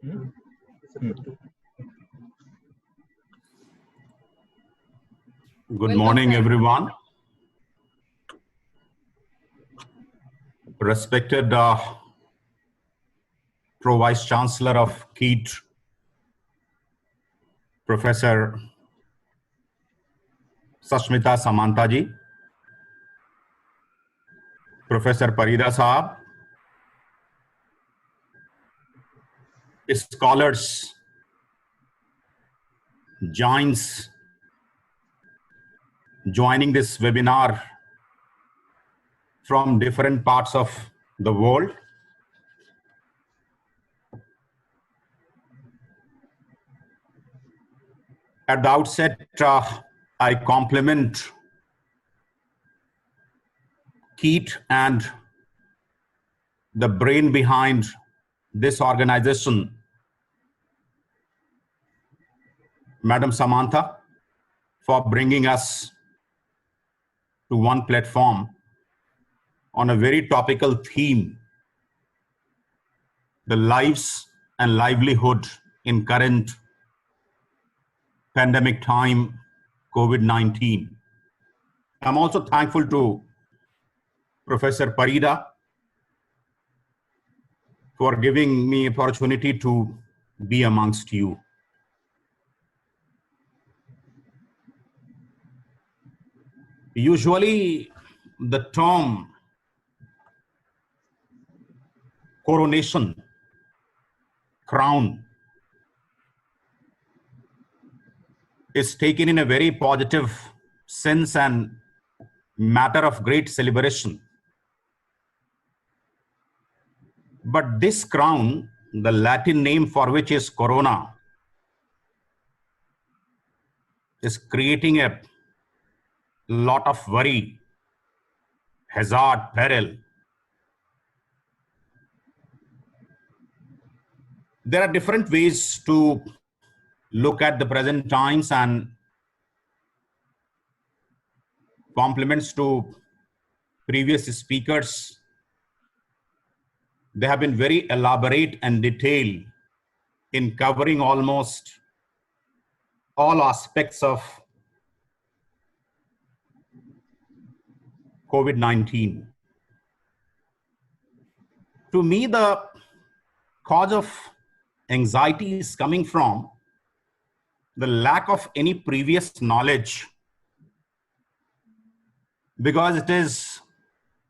Hmm. Good morning, everyone. Respected Pro Vice Chancellor of KEET, Professor Sashmita Samanta ji, Professor Parida Saab, scholars, giants joining this webinar from different parts of the world. At the outset, I compliment KEET and the brain behind this organization, Madam Samantha, for bringing us to one platform on a very topical theme, the lives and livelihood in current pandemic time, COVID-19. I'm also thankful to Professor Parida for giving me opportunity to be amongst you. Usually, the term coronation, crown, is taken in a very positive sense and matter of great celebration. But this crown, the Latin name for which is corona, is creating a lot of worry, hazard, peril. There are different ways to look at the present times, and compliments to previous speakers. They have been very elaborate and detailed in covering almost all aspects of COVID-19. To me, the cause of anxiety is coming from the lack of any previous knowledge, because it is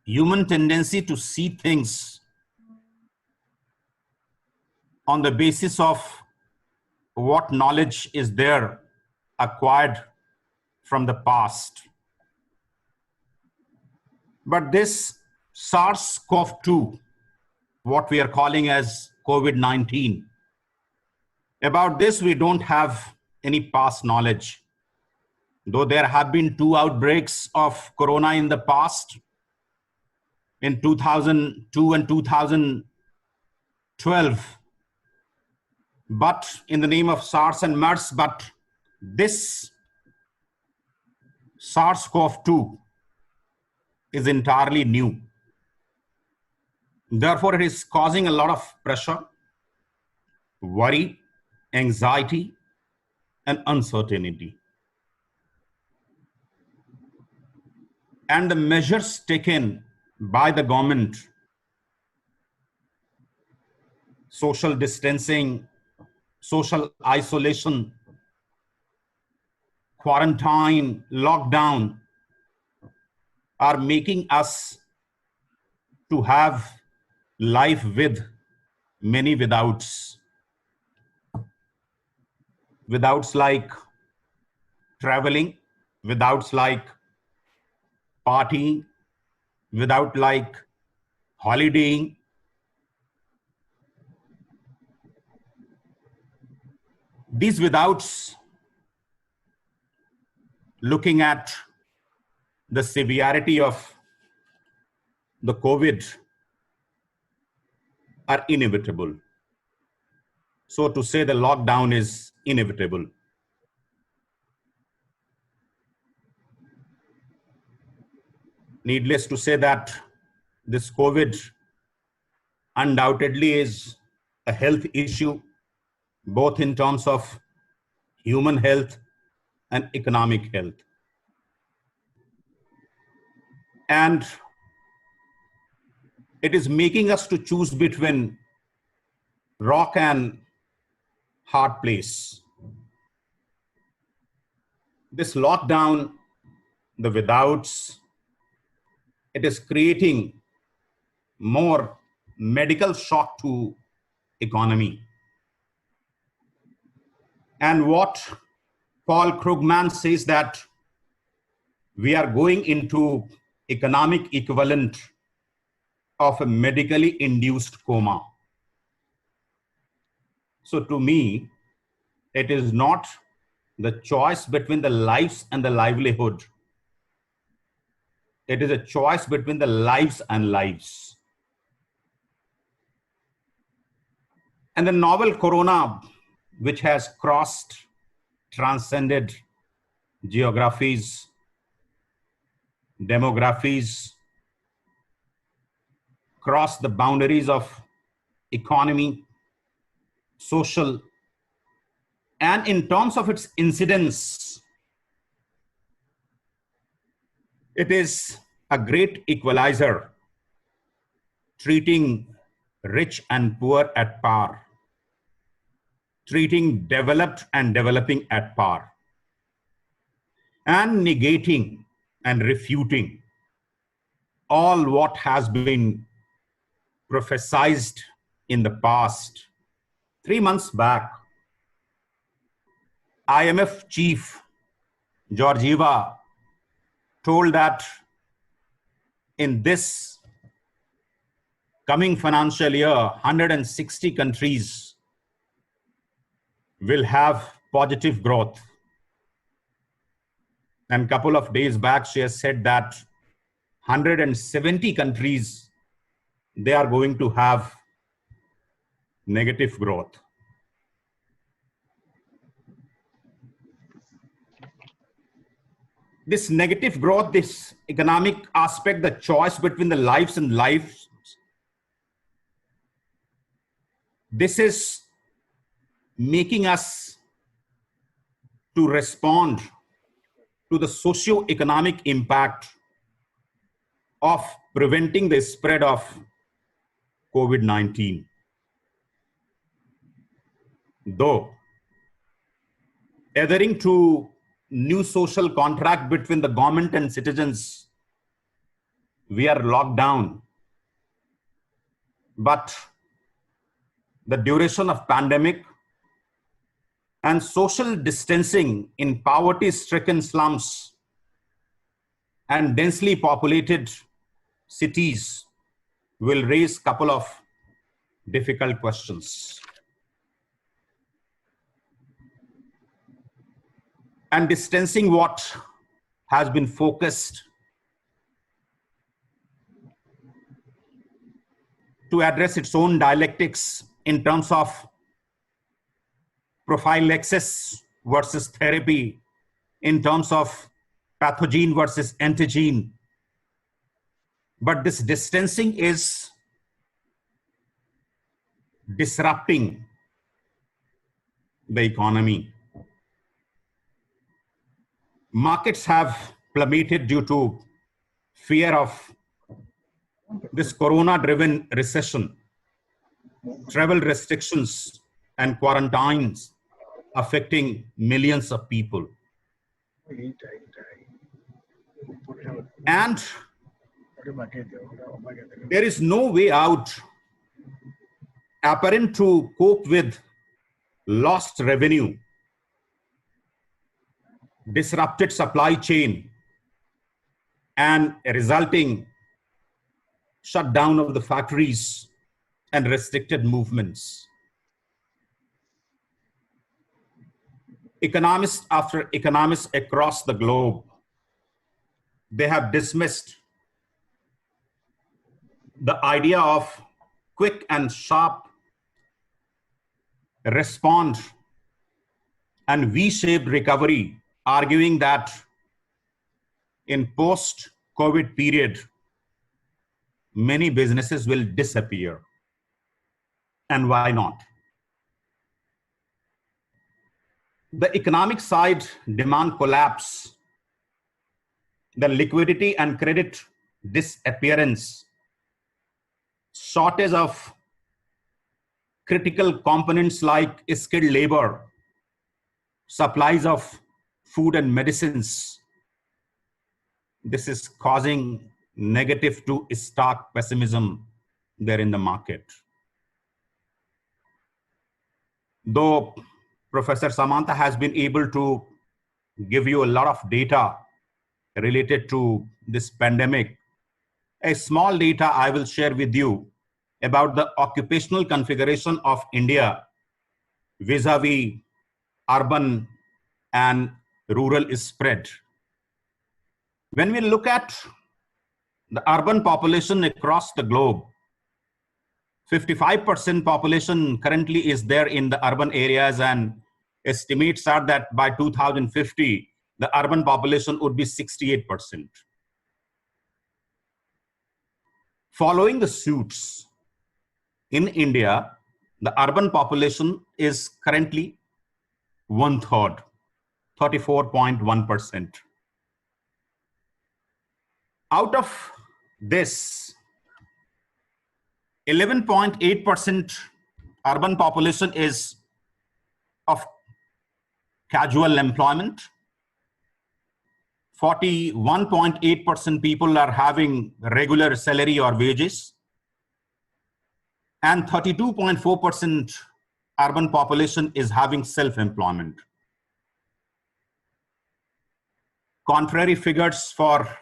human tendency to see things on the basis of what knowledge is there acquired from the past. But this SARS-CoV-2, what we are calling as COVID-19, about this we don't have any past knowledge. Though there have been 2 outbreaks of corona in the past, in 2002 and 2012, but in the name of SARS and MERS, but this SARS-CoV-2 is entirely new. Therefore, it is causing a lot of pressure, worry, anxiety, and uncertainty. And the measures taken by the government, social distancing, social isolation, quarantine, lockdown, are making us to have life with many withouts. Withouts like traveling, withouts like partying, without like holidaying. These withouts, looking at the severity of the COVID, are inevitable. So to say the lockdown is inevitable. Needless to say that this COVID undoubtedly is a health issue both in terms of human health and economic health. And it is making us to choose between rock and hard place. This lockdown, the withouts, it is creating more medical shock to economy. And what Paul Krugman says that we are going into economic equivalent of a medically induced coma. So to me, it is not the choice between the lives and the livelihood. It is a choice between the lives and lives. And the novel corona, which has transcended geographies, demographies, crossed the boundaries of economy, social, and in terms of its incidence, it is a great equalizer, treating rich and poor at par, treating developed and developing at par, and negating and refuting all what has been prophesized in the past. 3 months back, IMF chief Georgieva told that in this coming financial year, 160 countries will have positive growth. And a couple of days back, she has said that 170 countries, they are going to have negative growth. This negative growth, this economic aspect, the choice between the lives and lives, this is making us to respond to the socio-economic impact of preventing the spread of COVID-19. Though adhering to new social contract between the government and citizens, we are locked down. But the duration of pandemic and social distancing in poverty-stricken slums and densely populated cities will raise a couple of difficult questions. And distancing what has been focused to address its own dialectics in terms of prophylaxis versus therapy, in terms of pathogen versus antigen. But this distancing is disrupting the economy. Markets have plummeted due to fear of this corona-driven recession, travel restrictions and quarantines affecting millions of people. And there is no way out apparent to cope with lost revenue, disrupted supply chain, and a resulting shutdown of the factories and restricted movements. Economists after economists across the globe, they have dismissed the idea of quick and sharp response and V-shaped recovery, arguing that in post-COVID period, many businesses will disappear. And why not? The economic side, demand collapse, the liquidity and credit disappearance, shortage of critical components like skilled labor, supplies of food and medicines. This is causing negative to stock pessimism there in the market. Though Professor Samantha has been able to give you a lot of data related to this pandemic, a small data I will share with you about the occupational configuration of India vis-a-vis urban and rural spread. When we look at the urban population across the globe, 55% population currently is there in the urban areas, and estimates are that by 2050, the urban population would be 68%. Following the suits, in India, the urban population is currently 1/3, 34.1%. Out of this, 11.8% urban population is of casual employment. 41.8% people are having regular salary or wages. And 32.4% urban population is having self-employment. Contrary figures for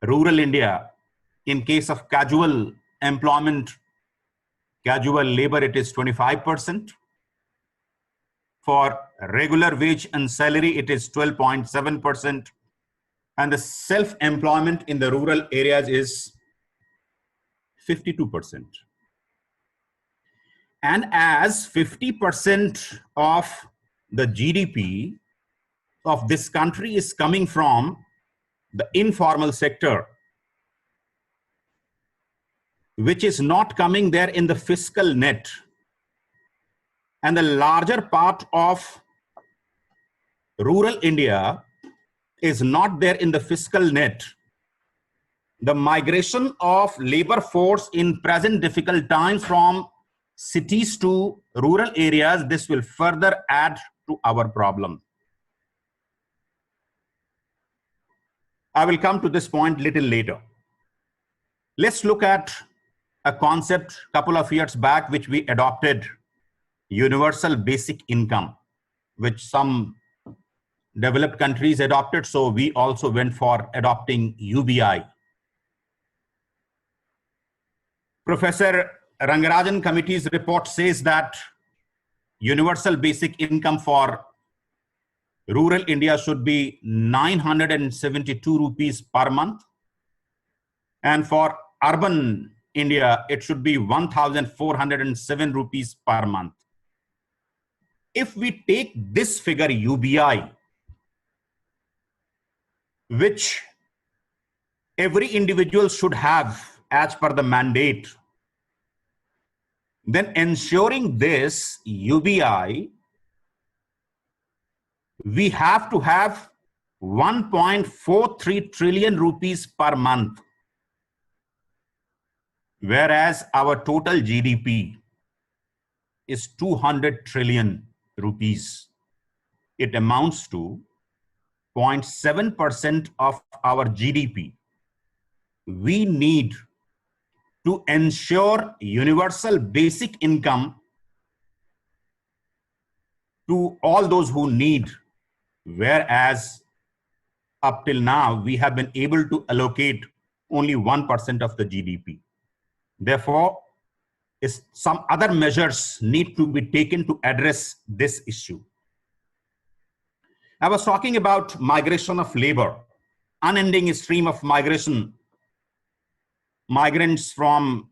rural India, in case of casual employment, casual labor, it is 25%. For regular wage and salary, it is 12.7%. And the self-employment in the rural areas is 52%. And as 50% of the GDP of this country is coming from the informal sector, which is not coming there in the fiscal net, and the larger part of rural India is not there in the fiscal net, the migration of labor force in present difficult times from cities to rural areas, this will further add to our problem. I will come to this point little later. Let's look at a concept a couple of years back which we adopted, universal basic income, which some developed countries adopted, so we also went for adopting UBI. Professor Rangarajan Committee's report says that universal basic income for rural India should be 972 rupees per month. And for urban India, it should be 1,407 rupees per month. If we take this figure UBI, which every individual should have as per the mandate, then ensuring this UBI, we have to have 1.43 trillion rupees per month, whereas our total GDP is 200 trillion rupees. It amounts to 0.7% of our GDP. We need to ensure universal basic income to all those who need, whereas up till now, we have been able to allocate only 1% of the GDP. Therefore, some other measures need to be taken to address this issue. I was talking about migration of labor, unending stream of migration, migrants from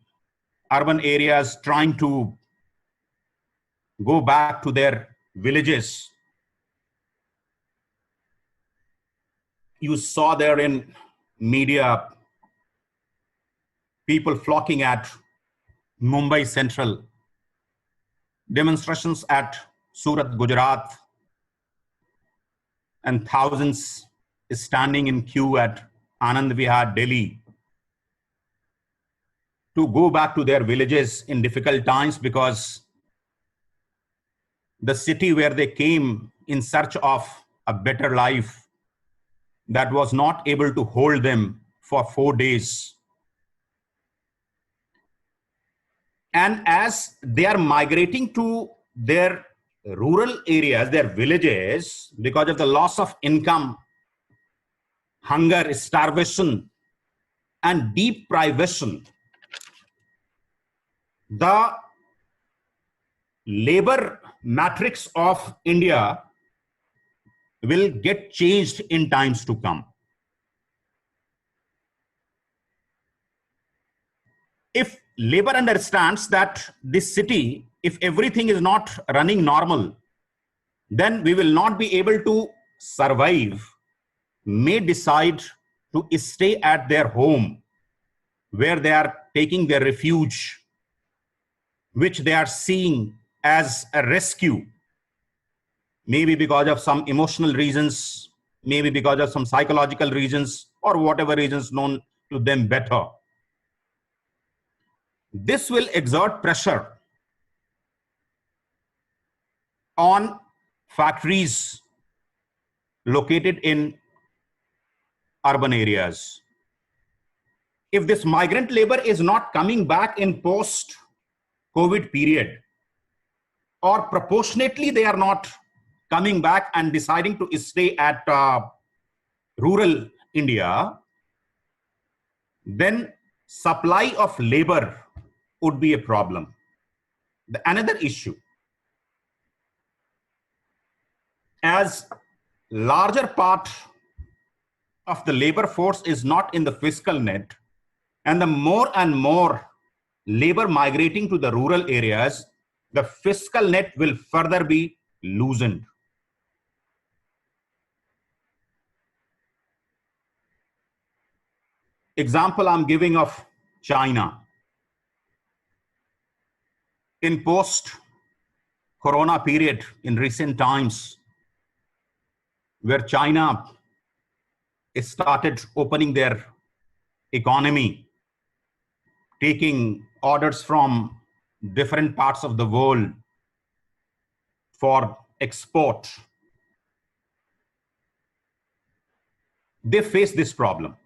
urban areas trying to go back to their villages. You saw there in media people flocking at Mumbai Central, demonstrations at Surat, Gujarat, and thousands standing in queue at Anand Vihar, Delhi, to go back to their villages in difficult times because the city where they came in search of a better life, that was not able to hold them for 4 days. And as they are migrating to their rural areas, their villages, because of the loss of income, hunger, starvation, and deep privation, the labor matrix of India will get changed in times to come. If labor understands that this city, if everything is not running normal, then we will not be able to survive, may decide to stay at their home where they are taking their refuge, which they are seeing as a rescue, maybe because of some emotional reasons, maybe because of some psychological reasons, or whatever reasons known to them better. This will exert pressure on factories located in urban areas. If this migrant labor is not coming back in post-COVID period, or proportionately they are not coming back and deciding to stay at rural India, then supply of labor would be a problem. Another issue, as larger part of the labor force is not in the fiscal net, and the more and more labor migrating to the rural areas, the fiscal net will further be loosened. Example I'm giving of China. In post-corona period, in recent times, where China started opening their economy, taking orders from different parts of the world for export, they face this problem.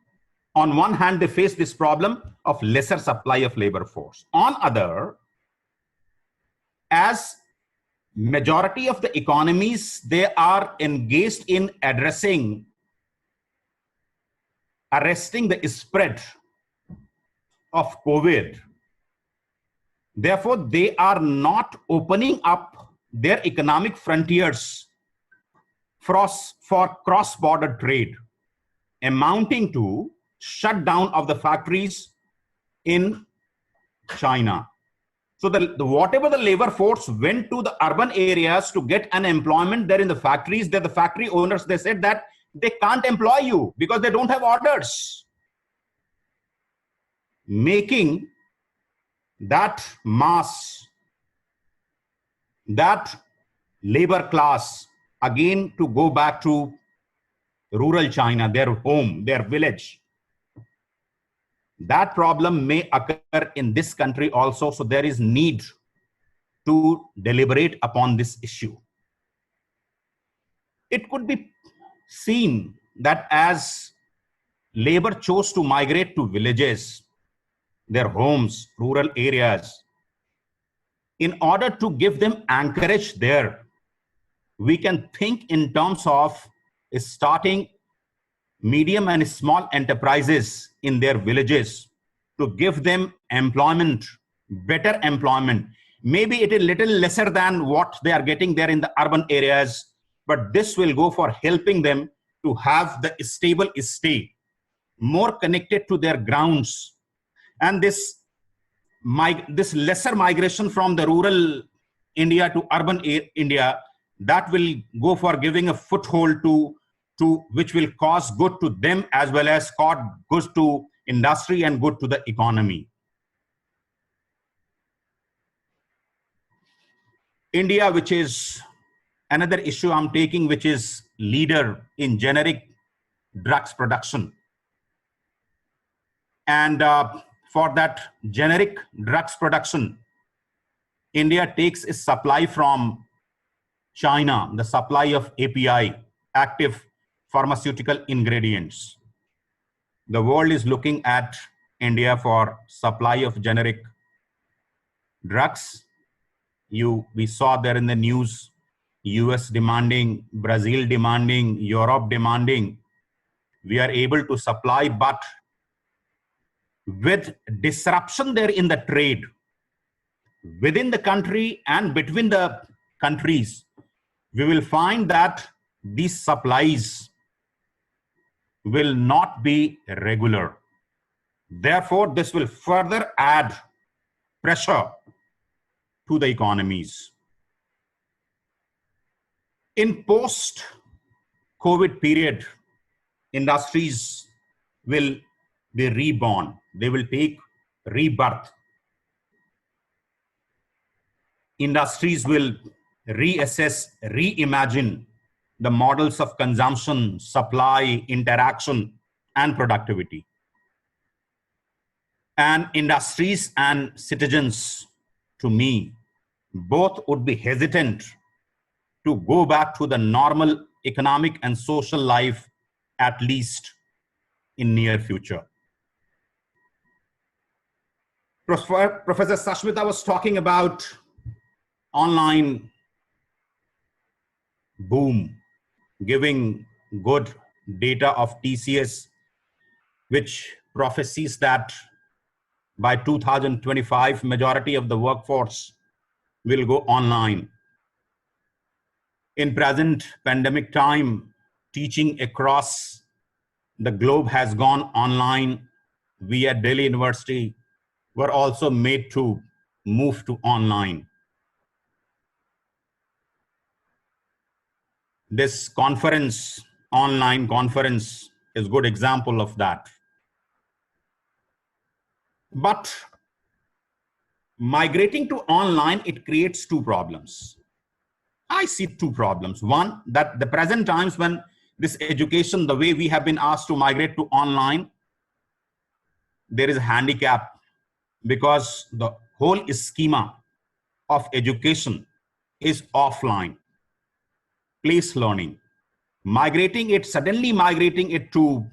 On one hand, they face this problem of lesser supply of labor force. On other, as majority of the economies, they are engaged in arresting the spread of COVID. Therefore, they are not opening up their economic frontiers for cross-border trade, amounting to shutdown of the factories in China. So whatever the labor force went to the urban areas to get an employment there in the factories, that the factory owners, they said that they can't employ you because they don't have orders, making that mass, that labor class again to go back to rural China, their home, their village. That problem may occur in this country also. So there is need to deliberate upon this issue. It could be seen that as labor chose to migrate to villages, their homes, rural areas, in order to give them anchorage there, we can think in terms of starting medium and small enterprises in their villages to give them employment, better employment. Maybe it is little lesser than what they are getting there in the urban areas, but this will go for helping them to have the stable stay, more connected to their grounds. And this lesser migration from the rural India to urban India, that will go for giving a foothold to which will cause good to them as well as cause good to industry and good to the economy. India, which is another issue I'm taking, which is leader in generic drugs production. And for that generic drugs production, India takes its supply from China, the supply of API, active pharmaceutical ingredients. The world is looking at India for supply of generic drugs. We saw there in the news, US demanding, Brazil demanding, Europe demanding. We are able to supply, but with disruption there in the trade within the country and between the countries, we will find that these supplies will not be regular. Therefore, this will further add pressure to the economies. In post-COVID period, industries will be reborn. They will take rebirth. Industries will reassess, reimagine the models of consumption, supply, interaction, and productivity. And industries and citizens, to me, both would be hesitant to go back to the normal economic and social life, at least in near future. Professor Sashmita was talking about online boom, giving good data of TCS, which prophesies that by 2025, majority of the workforce will go online. In present pandemic time, teaching across the globe has gone online. We at Delhi University were also made to move to online. This conference, online conference, is a good example of that. But migrating to online, it creates two problems. I see two problems. One, that the present times when this education, the way we have been asked to migrate to online, there is a handicap because the whole schema of education is offline, place learning. Suddenly migrating it to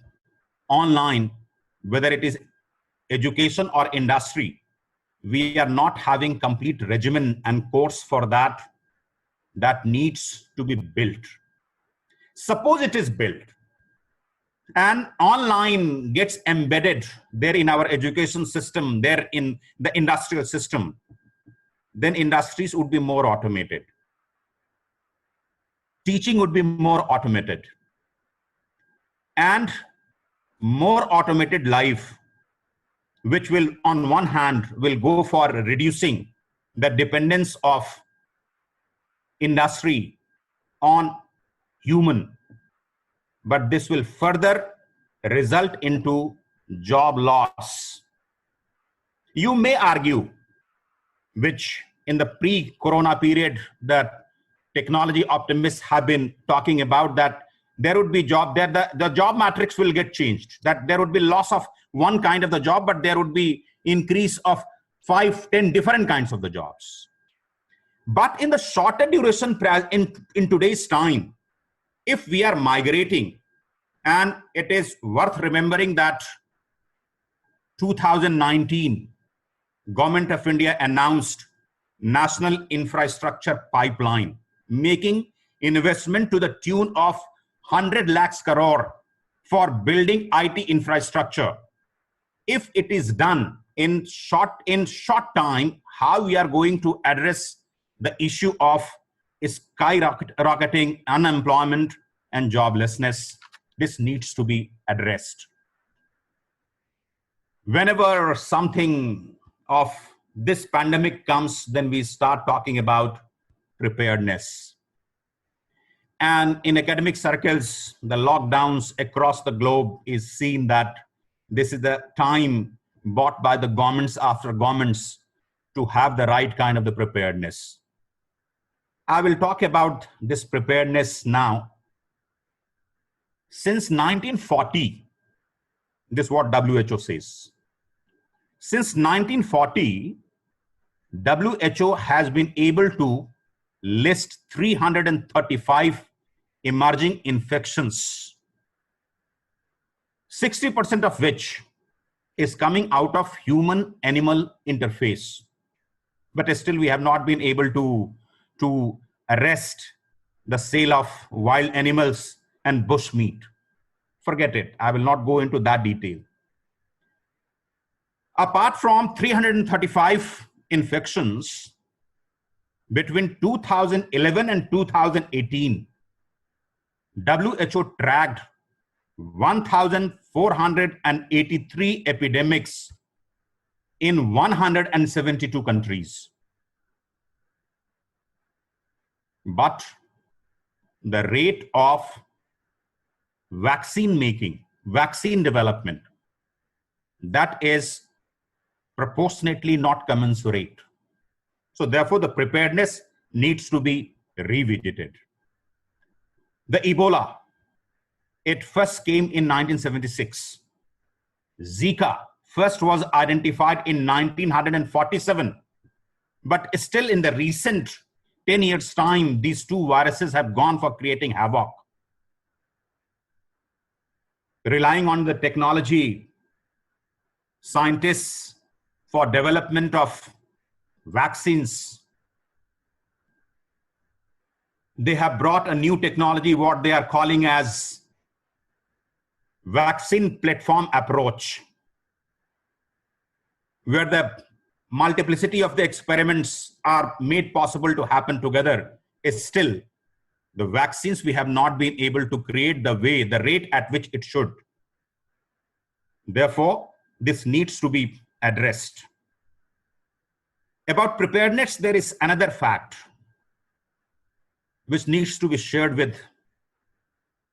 online, whether it is education or industry, we are not having complete regimen and course for that needs to be built. Suppose it is built and online gets embedded there in our education system, there in the industrial system, then industries would be more automated. Teaching would be more automated. And more automated life, which will on one hand will go for reducing the dependence of industry on human, but this will further result into job loss. You may argue, which in the pre-corona period, that technology optimists have been talking about, that there would be the job matrix will get changed, that there would be loss of one kind of the job, but there would be increase of 5, 10 different kinds of the jobs. But in the shorter duration in today's time, if we are migrating, and it is worth remembering that 2019, Government of India announced National Infrastructure Pipeline, making investment to the tune of 100 lakhs crore for building IT infrastructure. If it is done in short time, how we are going to address the issue of skyrocketing unemployment and joblessness? This needs to be addressed. Whenever something of this pandemic comes, then we start talking about preparedness. And in academic circles, the lockdowns across the globe is seen that this is the time bought by the governments after governments to have the right kind of the preparedness. I will talk about this preparedness now. Since 1940, this is what WHO says. Since 1940, WHO has been able to list 335 emerging infections, 60% of which is coming out of human-animal interface. But still, we have not been able to arrest the sale of wild animals and bush meat. Forget it. I will not go into that detail. Apart from 335 infections, between 2011 and 2018, WHO tracked 1,483 epidemics in 172 countries. But the rate of vaccine making, vaccine development, that is proportionately not commensurate. So therefore, the preparedness needs to be revisited. The Ebola, it first came in 1976. Zika first was identified in 1947. But still in the recent 10 years' time, these two viruses have gone for creating havoc. Relying on the technology, scientists for development of vaccines, they have brought a new technology, what they are calling as vaccine platform approach, where the multiplicity of the experiments are made possible to happen together. Is still the vaccines we have not been able to create the rate at which it should. Therefore, this needs to be addressed. About preparedness, there is another fact which needs to be shared with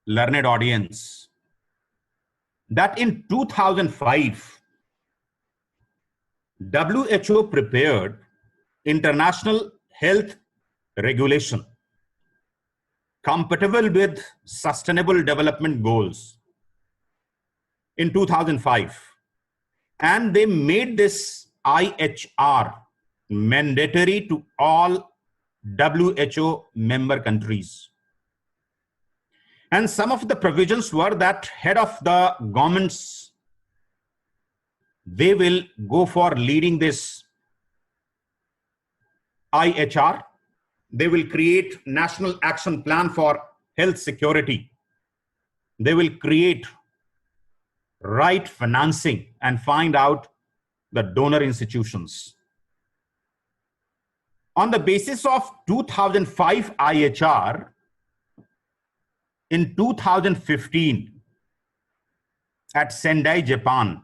learned audience, that in 2005, WHO prepared international health regulation compatible with sustainable development goals in 2005. And they made this IHR mandatory to all WHO member countries. And some of the provisions were that head of the governments, they will go for leading this IHR. They will create national action plan for health security. They will create right financing and find out the donor institutions. On the basis of 2005 IHR, in 2015, at Sendai, Japan,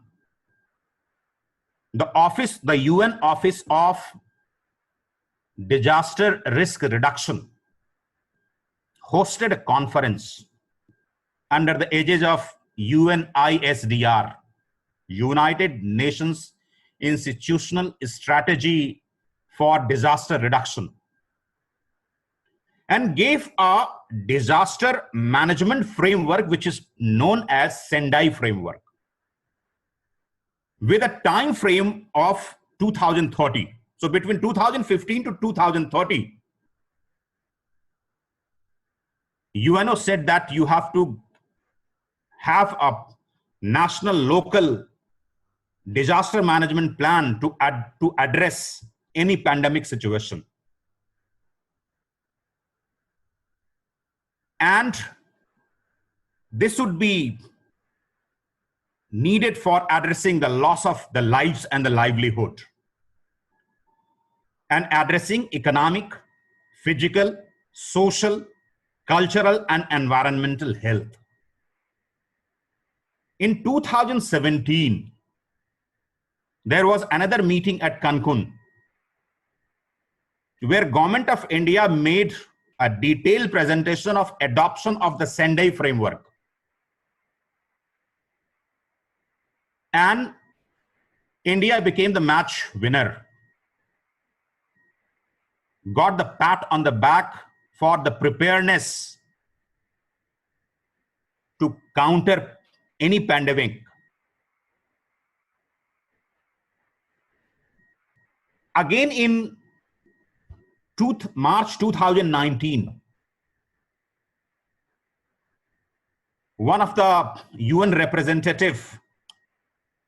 the UN Office of Disaster Risk Reduction hosted a conference under the aegis of UNISDR, United Nations Institutional Strategy for Disaster Reduction, and gave a disaster management framework which is known as Sendai framework, with a time frame of 2030. So between 2015 to 2030, UNO said that you have to have a national, local disaster management plan to address any pandemic situation. And this would be needed for addressing the loss of the lives and the livelihood, and addressing economic, physical, social, cultural, and environmental health. In 2017, there was another meeting at Cancun, where Government of India made a detailed presentation of adoption of the Sendai framework. And India became the match winner. got the pat on the back for the preparedness to counter any pandemic. Again, in March 2019, one of the UN representative,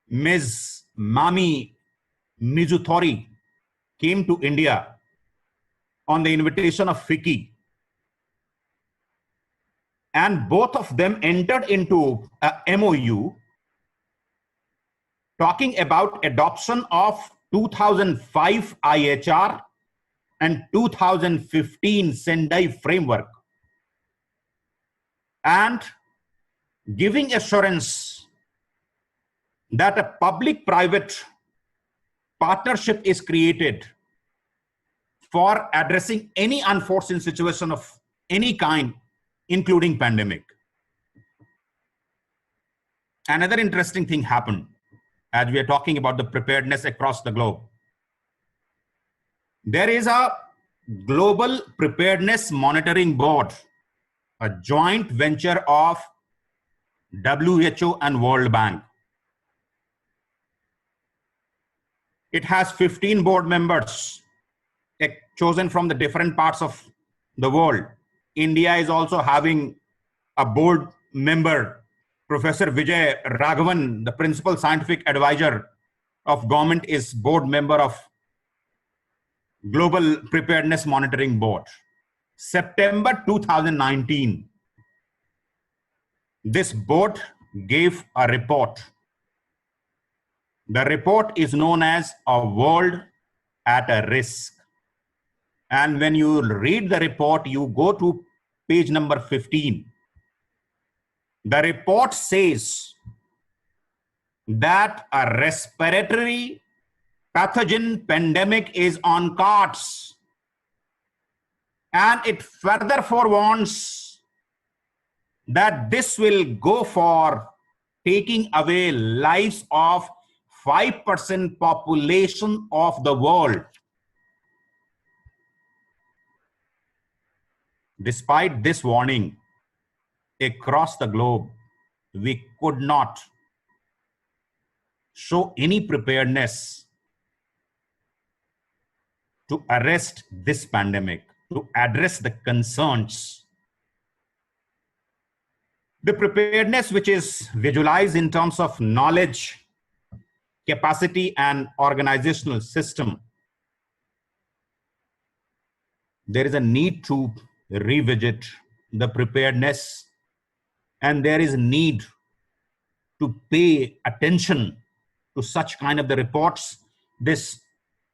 Ms. Mami Mizutori, came to India on the invitation of FICCI. And both of them entered into a MOU talking about adoption of 2005 IHR and 2015 Sendai framework, and giving assurance that a public-private partnership is created for addressing any unforeseen situation of any kind, including pandemic. Another interesting thing happened as we are talking about the preparedness across the globe. There is a Global Preparedness Monitoring Board, a joint venture of WHO and World Bank. It has 15 board members chosen from the different parts of the world. India is also having a board member, Professor Vijay Raghavan, the principal scientific advisor of government, is board member of Global Preparedness Monitoring Board. September 2019, this board gave a report. The report is known as A World at a Risk. And when you read the report, you go to page number 15. The report says that a respiratory pathogen pandemic is on cards. And it further forewarns that this will go for taking away lives of 5% population of the world. Despite this warning, across the globe, we could not show any preparedness to arrest this pandemic, to address the concerns. The preparedness, which is visualized in terms of knowledge, capacity, and organizational system, there is a need to revisit the preparedness, and there is a need to pay attention to such kind of the reports. This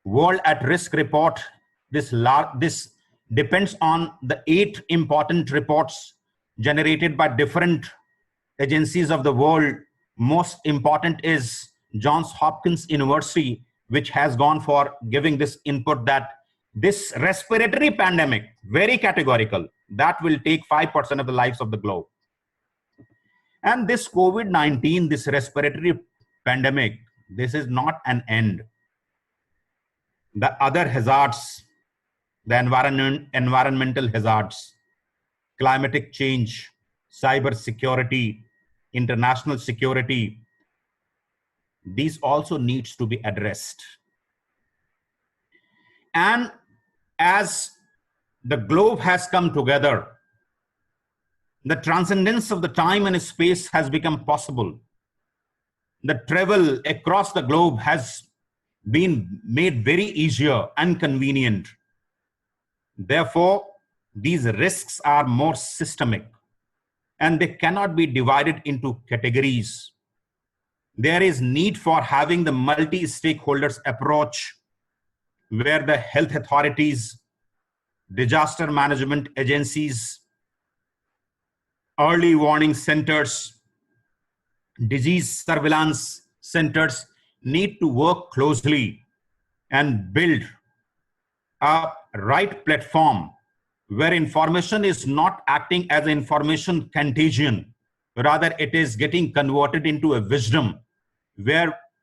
World at Risk report, this depends on the 8 important reports generated by different agencies of the world. Most important is Johns Hopkins University, which has gone for giving this input that this respiratory pandemic, very categorical, that will take 5% of the lives of the globe. And this COVID-19, this respiratory pandemic, this is not an end. The other hazards, the environmental hazards, climatic change, cyber security, international security, these also needs to be addressed. And as the globe has come together, the transcendence of the time and space has become possible. The travel across the globe has been made very easier and convenient. Therefore, these risks are more systemic and they cannot be divided into categories. There is need for having the multi-stakeholders approach where the health authorities, disaster management agencies, early warning centers, disease surveillance centers need to work closely and build a right platform where information is not acting as an information contagion, rather it is getting converted into a wisdom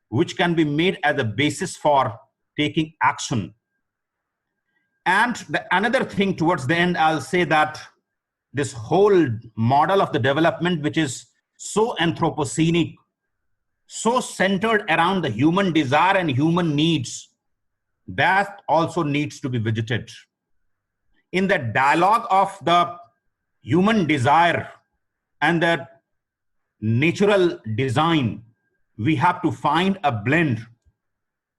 which can be made as a basis for taking action. And another thing towards the end, I'll say that this whole model of the development, which is so anthropocenic, so centered around the human desire and human needs, that also needs to be visited. In the dialogue of the human desire and the natural design, we have to find a blend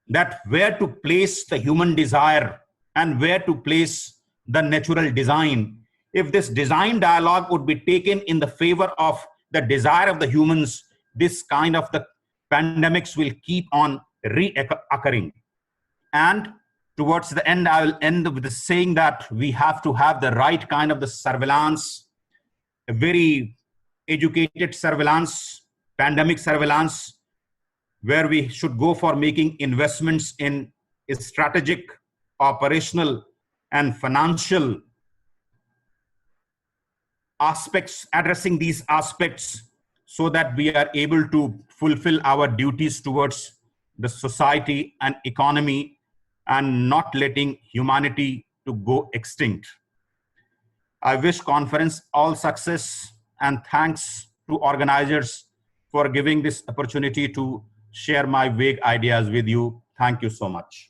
that where to place the human desire and where to place the natural design. If this design dialogue would be taken in the favor of the desire of the humans, this kind of the pandemics will keep on reoccurring. And towards the end, I will end with saying that we have to have the right kind of the surveillance, a very educated surveillance, pandemic surveillance, where we should go for making investments in strategic, operational, and financial aspects, addressing these aspects so that we are able to fulfill our duties towards the society and economy and not letting humanity to go extinct. I wish conference all success, and thanks to organizers for giving this opportunity to share my vague ideas with you. Thank you so much.